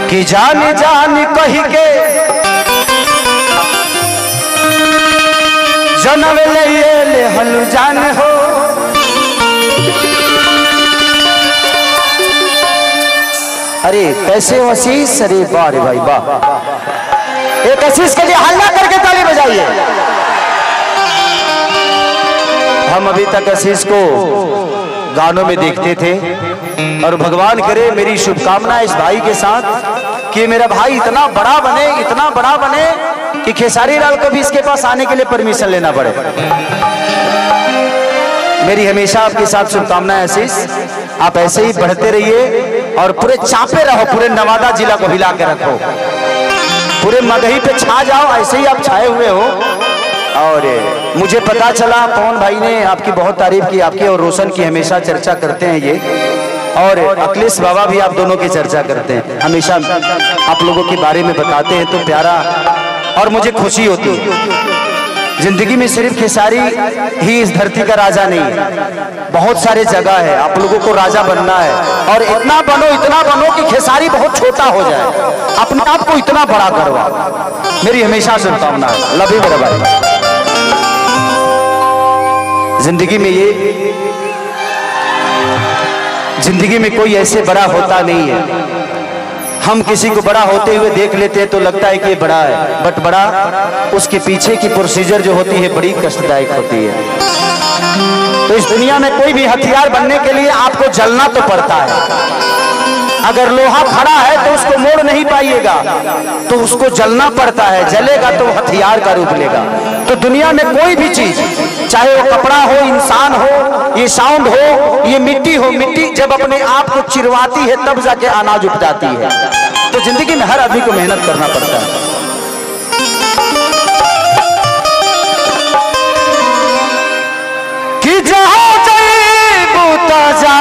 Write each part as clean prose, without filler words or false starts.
कि जान जान कही के जनम ले हलु जान हो। अरे कैसे हो आशीष? अरे वाह रे भाई वाह, एक आशीष के लिए हल्ला करके ताली बजाइए। हम अभी तक आशीष को गानों में देखते थे और भगवान करे मेरी शुभकामना इस भाई के साथ कि मेरा भाई इतना बड़ा बने कि खेसारी लाल को भी इसके पास आने के लिए परमिशन लेना पड़े। मेरी हमेशा आपके साथ शुभकामनाएं आशीष, आप ऐसे ही बढ़ते रहिए और पूरे चापे रहो, पूरे नवादा जिला को हिला के रखो, पूरे मगही पे छा जाओ, ऐसे ही आप छाए हुए हो। और मुझे पता चला पवन भाई ने आपकी बहुत तारीफ की, आपकी और रोशन की हमेशा चर्चा करते हैं ये, और अखिलेश बाबा भी आप दोनों की चर्चा करते हैं, हमेशा आप लोगों के बारे में बताते हैं, तो प्यारा और मुझे खुशी होती है। जिंदगी में सिर्फ खेसारी ही इस धरती का राजा नहीं, बहुत सारे जगह है, आप लोगों को राजा बनना है और इतना बनो कि खेसारी बहुत छोटा हो जाए, अपने आप को इतना बड़ा करवा। मेरी हमेशा शुभकामना है। लव यू मेरा भाई। जिंदगी में कोई ऐसे बड़ा होता नहीं है। हम किसी को बड़ा होते हुए देख लेते हैं तो लगता है कि ये बड़ा है, बट बड़ा उसके पीछे की प्रोसीजर जो होती है बड़ी कष्टदायक होती है। तो इस दुनिया में कोई भी हथियार बनने के लिए आपको जलना तो पड़ता है। अगर लोहा खड़ा है तो उसको मोड़ नहीं पाइएगा, तो उसको जलना पड़ता है, जलेगा तो हथियार का रूप लेगा। तो दुनिया में कोई भी चीज, चाहे वो कपड़ा हो, इंसान हो, ये साउंड हो, ये मिट्टी हो, मिट्टी जब अपने आप को चिरवाती है तब जाके अनाज उग जाती है। तो जिंदगी में हर आदमी को मेहनत करना पड़ता है। कि जहां जाए बूता जा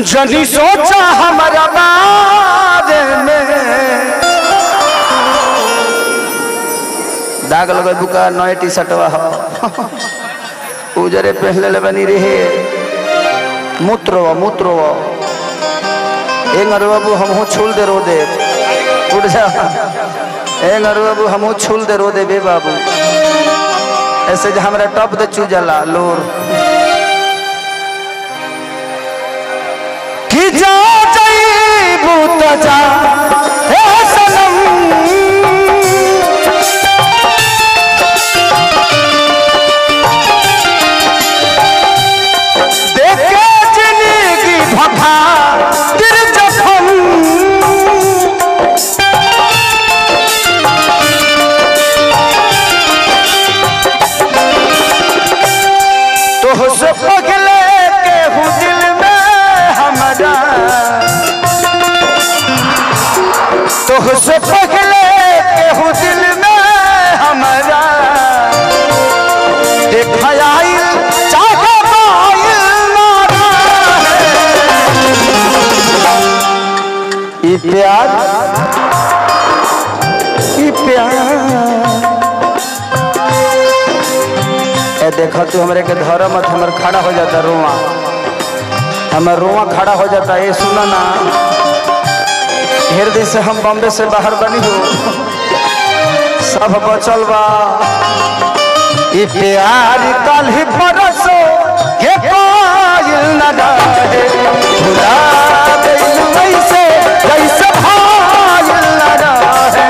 जनी सोचा हमारा बारे में दाग लगे बुका नए टी शर्टवा उजरे पहले ले बनी रहे मूत्रवा बाबू हम छूल दे रो दे उठ जा बाबू हम छूल दे रो दे बे बाबू ऐसे जो हमारा टॉप दे चूजला लोर कि जा बूत जा हे सनम देखे जिंदगी भफा दिल जखम तो से पगले के हूँ दिल में हमारा तो से पगले के हूँ दिल में हमारा देखा चाहे ये प्यार देखो तू हमारे के धर मत, हमारे खड़ा हो जाता रोआ, हमारा रोआ खड़ा हो जाता है। सुना ना हृदय से हम बॉम्बे से बाहर बनी हो सब बचल बा ये प्यार कल ही परसो के पायल न रहे भुला गइल वैसे जैसे भायल न रहे।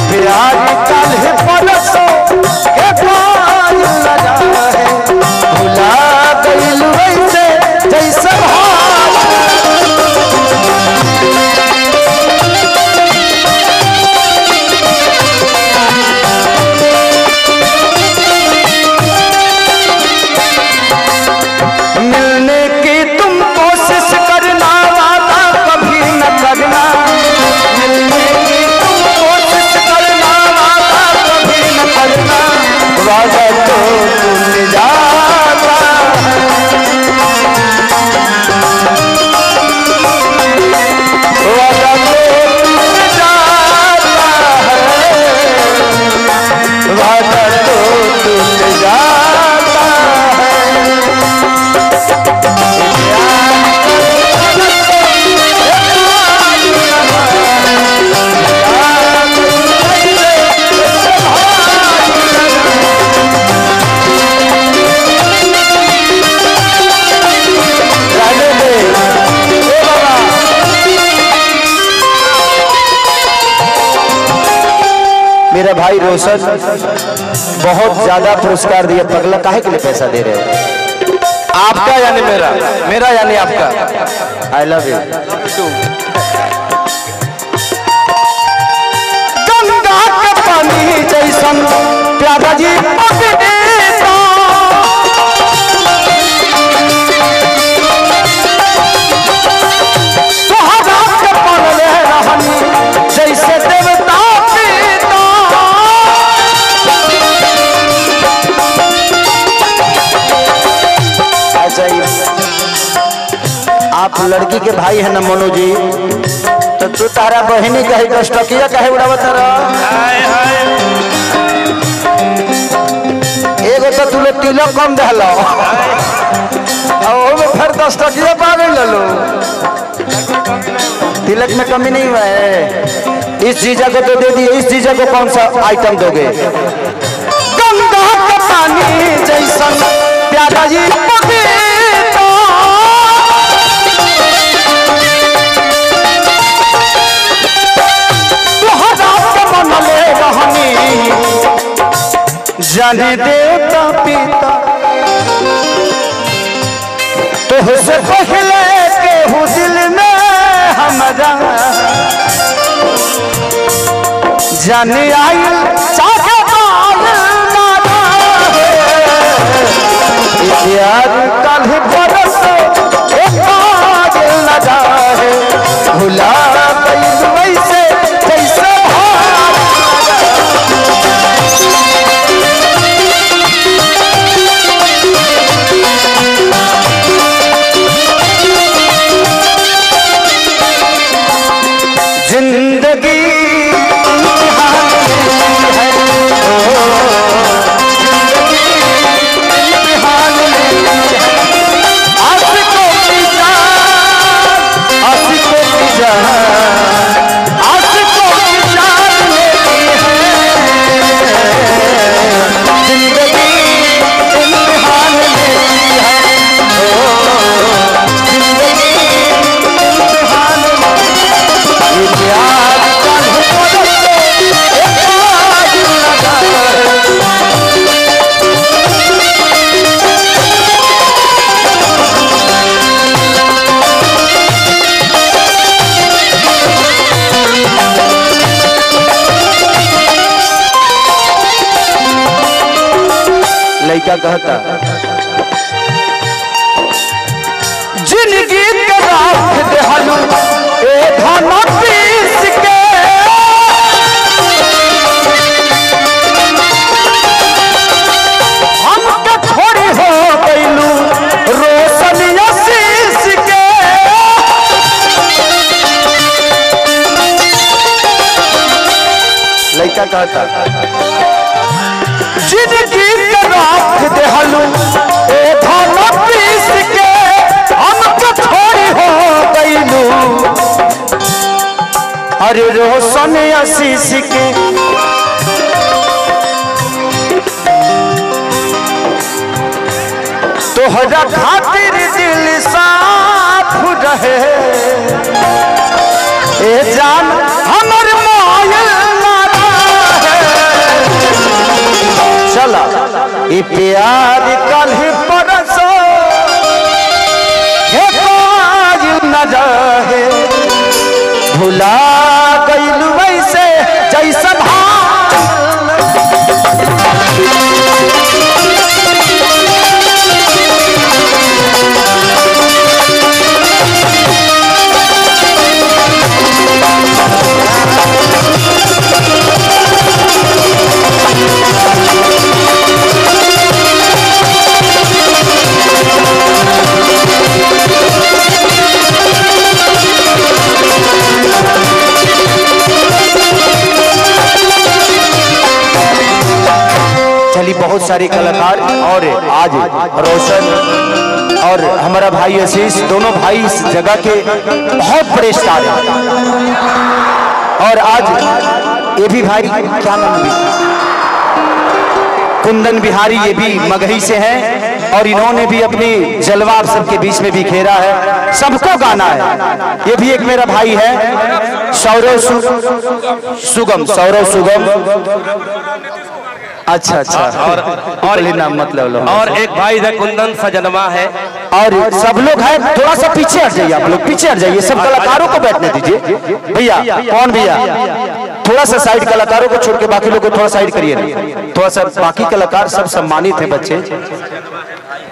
प्यार कल है परसों के पायल लगा है भुला गइल वैसे जैसे भाल मेरा भाई रोशन बहुत ज्यादा पुरस्कार दिया। पगला काहे के लिए पैसा दे रहे हैं? आपका यानी मेरा, मेरा यानी आपका। I love you. गंगा के पानी जैसन प्यारा जी सुहागा के बनले रहनी जैसे देवता पिता। अच्छा आप लड़की के भाई है ना मनु जी, तो तू तारा बहनी कहे कष्टकिया कहे उड़ावत एगो तो तू लोग तिलक कम दहलो और फिर 10 टकिया पा गई लो। तिलक में कमी नहीं हुआ है। इस जीजा को तो दे दिए, इस जीजा को कौन सा आइटम दोगे? गंगा का पानी जैसा प्यारा जी जाने देवता पिता तुझसे पहले के हूँ दिल में हमारा जाने आई चाहे यार कल बरस लगा है भुला वैसे जैसे जिंदगी क्या कहता जिंदगी के रात देहलू ए धन पीस के हमके थोड़ी हो गईलू रोशन आशीष के। लड़का कहता जिंदगी राख देहलू ए धन पीस के हमको थोड़ी हो गईलू अरे रोशन आशीष के। तोहरा खातिर दिल साफ रहे ए जान हमर माया चला ये प्यार कल परसो न जाए भुला गईलू वैसे जैसा बहुत सारे कलाकार और आज रोशन और हमारा भाई आशीष दोनों भाई इस जगह के बहुत बड़े स्टार हैं। और आज ये भी भाई क्या नाम है कुंदन बिहारी, ये भी मगही से हैं और इन्होंने भी अपनी जलवा आप सबके बीच में बिखेरा है। सबको गाना है। ये भी एक मेरा भाई है सौरव सुगम, सौरव सुगम। अच्छा अच्छा। और नाम मतलब लो। और एक भाई है कुंदन सजनवा है। और सब लोग हैं, थोड़ा सा पीछे हट जाइए, आप लोग पीछे हट जाइए, सब कलाकारों को बैठने दीजिए। भैया कौन भैया, थोड़ा सा साइड कलाकारों को छोड़ के बाकी लोगों को थोड़ा साइड करिए। थोड़ा सा बाकी कलाकार सब सम्मानित हैं बच्चे।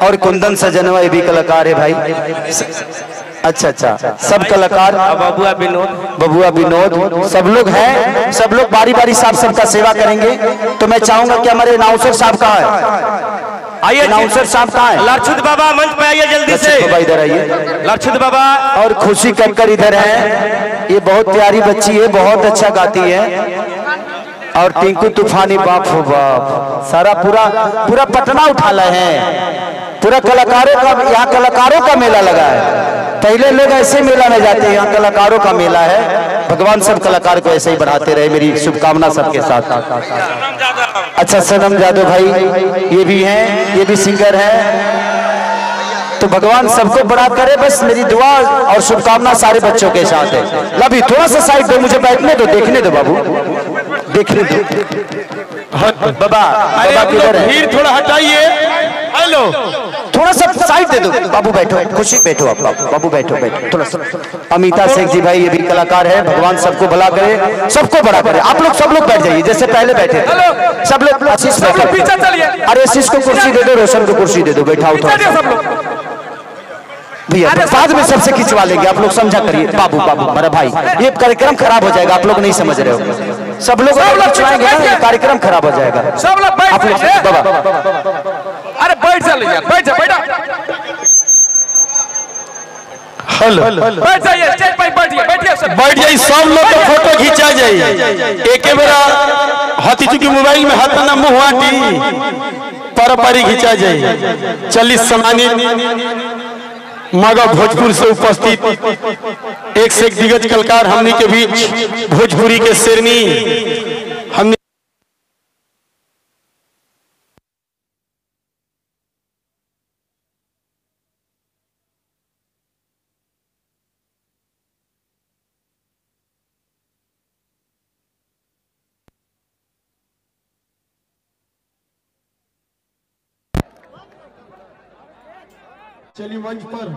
और कुंदन सजनवा ये भी कलाकार है भाई। अच्छा अच्छा, सब कलाकार, बबुआ विनोद सब लोग हैं। सब लोग बारी बारी साहब सबका सेवा करेंगे। तो मैं चाहूंगा कि हमारे अनाउंसर साहब कहाँ है? आइए, अनाउंसर साहब कहाँ है? लक्षित बाबा मंच पे आइए जल्दी से। बाबा इधर आइए। लक्षित बाबा और खुशी कक्कर इधर है। ये बहुत प्यारी बच्ची है, बहुत अच्छा गाती है। और टिंकू तूफानी, बाप हो बाप, सारा पूरा पटना उठा लाए हैं। पूरा कलाकारों का, यहाँ कलाकारों का मेला लगा है। पहले लोग ऐसे मेला में जाते हैं, यहाँ कलाकारों का मेला है। भगवान सब कलाकार को ऐसे ही बढ़ाते रहे, मेरी शुभकामना सबके साथ। अच्छा, सनम जादव भाई ये भी हैं, ये भी सिंगर हैं। तो भगवान सबको बड़ा करे, बस मेरी दुआ और शुभकामना सारे बच्चों के साथ है। लभी थोड़ा सा साइड दो, मुझे बैठने दो, देखने दो बाबू, देखने दो। बाबा किधर है? भीड़ थोड़ा हटाइए। हेलो, थोड़ा सा साइड दे दो बाबू, बैठो, खुशी बैठो आप बाबू, बैठो थोड़ा सा। अमिता शेख जी भाई ये भी कलाकार है। भगवान सबको भला करे, सबको बड़ा करे। आप लोग सब लोग बैठ जाइए जैसे पहले बैठे थे। सब लोग आशीष बैठो, पीछे चलिए। अरे आशीष को कुर्सी दे दो, रोशन को कुर्सी दे दो, बैठा उठा भैया। बाद में सबसे खिंचवा लेंगे, आप लोग समझा करिए। बाबू मेरा भाई, ये कार्यक्रम खराब हो जाएगा, आप लोग नहीं समझ रहे हो। सब लोग खिंचवाएंगे ना, ये कार्यक्रम खराब हो जाएगा। सब लोग बैठ बाबा, अरे बैठ जा, बैठ जा, बैठा। हेलो, बैठ जाइए, स्टेज पर बैठिए, बैठ जाइए सब लोग तो फोटो खींचा जाइए। एक बेरा हाथी चुकी मोबाइल में हाथ ना मुंह हाटी पारी खींचा जाइए। 40 सम्मानित मगध भोजपुर से उपस्थित एक से एक दिग्गज कलाकार हमनी के बीच भोजपुरी के शेरनी हमनी चलिए मंच पर